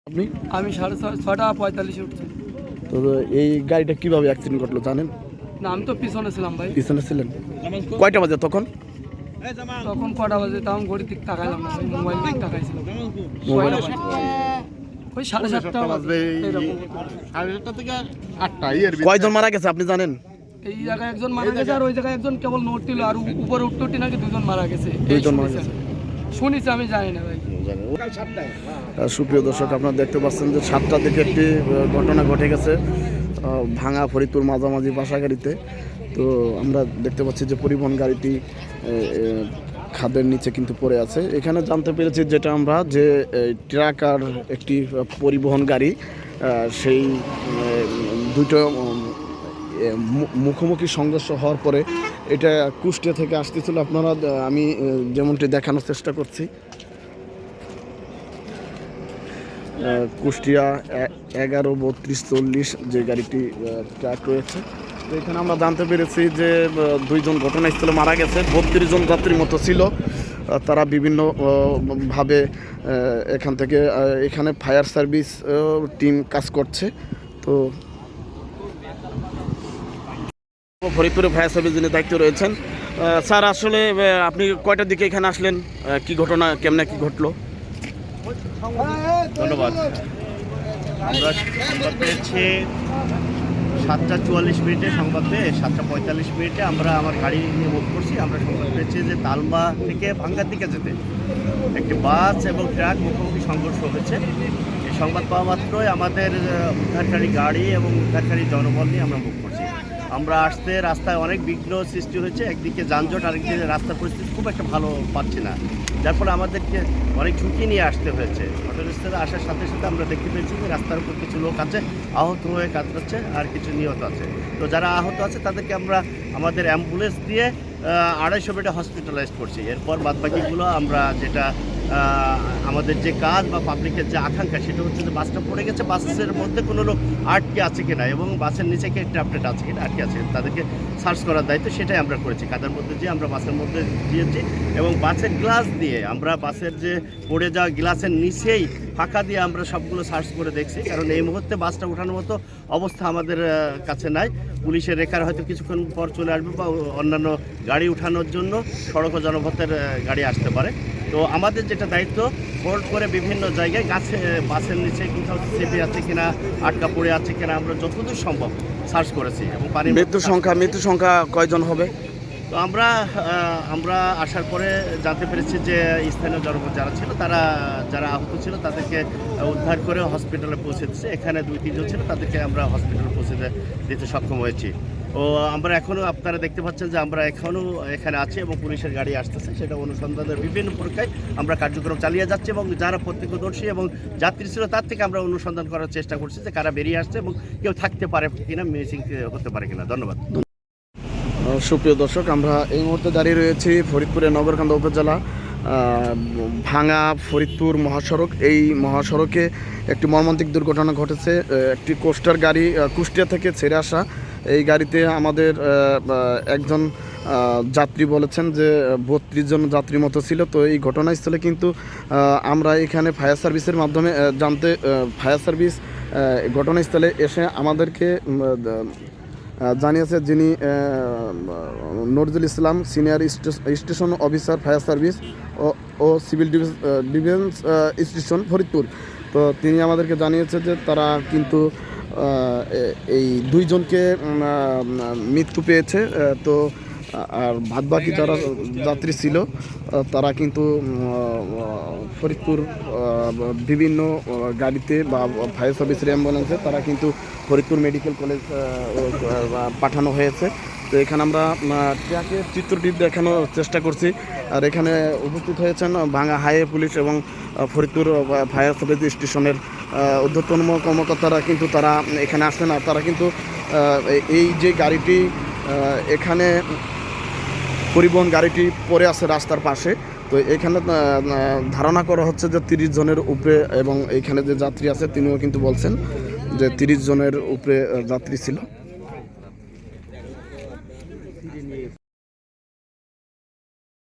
আপনি? আমি 6:45 উঠছি। তো এই গাড়িটা কিভাবে অ্যাক্সিডেন্ট ঘটলো জানেন? না, আমি তো পিছনে ছিলাম ভাই। পিছনে ছিলেন? কয়টা বাজে তখন? তখন কটা বাজে তাও ঘড়ির দিক তাকাইলাম না ভাই, মোবাইল দিক তাকাইছিলাম। মোবাইল ওই 7:30 বাজবে এরকম। 7:30 থেকে 8টা কয়জন মারা গেছে আপনি জানেন? এই জায়গায় একজন মারা গেছে আর ওই জায়গায় একজন কেবল নোট দিল, আর উপরে উঠতে নাকি দুজন মারা গেছে। দুইজন মারা গেছে শুনেছি, আমি জানি না ভাই। সুপ্রিয় দর্শক, আপনারা দেখতে পাচ্ছেন যে 7টার দিকে একটি ঘটনা ঘটে গেছে ভাঙা ফরিদপুর মাঝামাঝি বাসাগাড়িতে। তো আমরা দেখতে পাচ্ছি যে পরিবহন গাড়িটি খাদের নিচে কিন্তু পড়ে আছে। এখানে জানতে পেরেছি যেটা আমরা যে ট্রাক আর একটি পরিবহন গাড়ি সেই দুটো মুখোমুখি সংঘর্ষ হওয়ার পরে এটা কুষ্টিয়া থেকে আসতেছিল। আপনারা আমি যেমনটি দেখানোর চেষ্টা করছি, কুষ্টিয়া 11-32-40 যে গাড়িটি ট্রাক রয়েছে। তো এখানে আমরা জানতে পেরেছি যে 2 জন ঘটনাস্থলে মারা গেছে। 32 জন যাত্রীর মতো ছিল। তারা বিভিন্ন ভাবে এখান থেকে এখানে ফায়ার সার্ভিস টিম কাজ করছে। তো ফরিদপুরে ফায়ার সার্ভিস যিনি দায়িত্ব রয়েছেন, স্যার আসলে আপনি কয়টার দিকে এখানে আসলেন, কি ঘটনা কেমনে কি ঘটলো? ধন্যবাদ। আমরা সংবাদ পেয়েছি 7:44 সংবাদ পেয়ে 7:45 আমরা আমার গাড়ি নিয়ে মুভ করছি। আমরা সংবাদ পেয়েছি যে তালমা থেকে ভাঙ্গার দিকে যেতে একটি বাস এবং ট্রাক মুখোমুখি সংঘর্ষ হয়েছে। এই সংবাদ পাওয়া মাত্রই আমাদের উদ্ধারকারী গাড়ি এবং উদ্ধারকারী জনবল নিয়ে আমরা মুভ করছি। আমরা আসতে রাস্তায় অনেক বিঘ্ন সৃষ্টি হয়েছে, একদিকে যানজট, আরেকদিকে রাস্তার পরিস্থিতি খুব একটা ভালো পাচ্ছি না, যার ফলে আমাদেরকে অনেক ঝুঁকি নিয়ে আসতে হয়েছে। ঘটনাস্থলে আসার সাথে সাথে আমরা দেখতে পেয়েছি যে রাস্তার উপর কিছু লোক আছে আহত হয়ে কাতরাচ্ছে আর কিছু নিহত আছে। তো যারা আহত আছে তাদেরকে আমরা আমাদের অ্যাম্বুলেন্স দিয়ে 250 বেডে হসপিটালাইজ করছি। এরপর বাদবাকিগুলো আমরা যেটা আমাদের যে কাজ বা পাবলিকের যে আকাঙ্ক্ষা সেটা হচ্ছে যে বাসটা পড়ে গেছে, বাসের মধ্যে কোনো লোক আটকে আছে কিনা এবং বাসের নিচে কি ট্রাপটেড আছে কিনা, আটকে আছে তাদেরকে সার্চ করার দায়িত্ব সেটাই আমরা করেছি। কাদার মধ্যে দিয়ে আমরা বাসের মধ্যে দিয়েছি এবং বাসের গ্লাস দিয়ে আমরা বাসের যে পড়ে যাওয়া গ্লাসের নিচেই ফাঁকা দিয়ে আমরা সবগুলো সার্চ করে দেখছি, কারণ এই মুহূর্তে বাসটা ওঠানোর মতো অবস্থা আমাদের কাছে নাই। পুলিশের রেখার হয়তো কিছুক্ষণ পর চলে আসবে বা অন্যান্য গাড়ি উঠানোর জন্য সড়ক ও জনপথের গাড়ি আসতে পারে। তো আমাদের যেটা দায়িত্ব, হোল্ড করে বিভিন্ন জায়গায় গাছে বাসের নিচে কোথাও চেপে আছে কিনা, আটকা পড়ে আছে কিনা আমরা যতদূর সম্ভব সার্চ করেছি। এবং মৃত্যু সংখ্যা কয়জন হবে? তো আমরা আসার পরে জানতে পেরেছি যে স্থানীয় জনগণ যারা ছিল যারা আহত ছিল তাদেরকে উদ্ধার করে হসপিটালে পৌঁছে দিচ্ছে। এখানে 2-3 জন ছিল, তাদেরকে আমরা হসপিটালে পৌঁছে দিতে সক্ষম হয়েছি। ও আমরা এখনও আপনারা দেখতে পাচ্ছেন যে আমরা এখনও এখানে আছি এবং পুলিশের গাড়ি আসতেছে, সেটা অনুসন্ধানের বিভিন্ন প্রক্রিয়ায় আমরা কার্যক্রম চালিয়ে যাচ্ছি এবং যারা প্রত্যক্ষদর্শী এবং যাত্রী ছিল তার থেকে আমরা অনুসন্ধান করার চেষ্টা করছি যে কারা বেরিয়ে আসছে এবং কেউ থাকতে পারে কিনা, মিসিং হতে পারে কিনা। ধন্যবাদ। সুপ্রিয় দর্শক, আমরা এই মুহূর্তে দাঁড়িয়ে রয়েছি ফরিদপুরের নগরকান্দা উপজেলা ভাঙা ফরিদপুর মহাসড়ক। এই মহাসড়কে একটি মর্মান্তিক দুর্ঘটনা ঘটেছে। একটি কোস্টার গাড়ি কুষ্টিয়া থেকে ছেড়ে আসা এই গাড়িতে আমাদের একজন যাত্রী বলেছেন যে 32 জন যাত্রীর মতো ছিল। তো এই ঘটনাস্থলে কিন্তু আমরা এখানে ফায়ার সার্ভিসের মাধ্যমে ফায়ার সার্ভিস ঘটনাস্থলে এসে আমাদেরকে জানিয়েছে যিনি Nazrul Islam, senior station officer fire service ও সিভিল ডিফেন্স স্টেশন ফরিদপুর। তো তিনি আমাদেরকে জানিয়েছে যে তারা কিন্তু এই 2 জনকে মৃত্যু পেয়েছে। তো আর বাদবাকি যারা যাত্রী ছিল তারা কিন্তু ফরিদপুর বিভিন্ন গাড়িতে বা ফায়ার সার্ভিসের অ্যাম্বুলেন্সে তারা কিন্তু ফরিদপুর মেডিকেল কলেজ পাঠানো হয়েছে। তো এখানে আমরা ট্রাকের চিত্রটি দেখানোর চেষ্টা করছি। আর এখানে উপস্থিত হয়েছেন ভাঙা হাইওয়ে পুলিশ এবং ফরিদপুর ফায়ার সার্ভিস স্টেশনের ঊর্ধ্বতন কর্মকর্তারা কিন্তু তারা এখানে আসেন। আর তারা কিন্তু এই যে গাড়িটি এখানে পরিবহন গাড়িটি পড়ে আছে রাস্তার পাশে, তো এখানে ধারণা করা হচ্ছে যে 30 জনের উপরে, এবং এখানে যে যাত্রী আছে তিনিও কিন্তু বলছেন যে 30 জনের উপরে যাত্রী ছিল।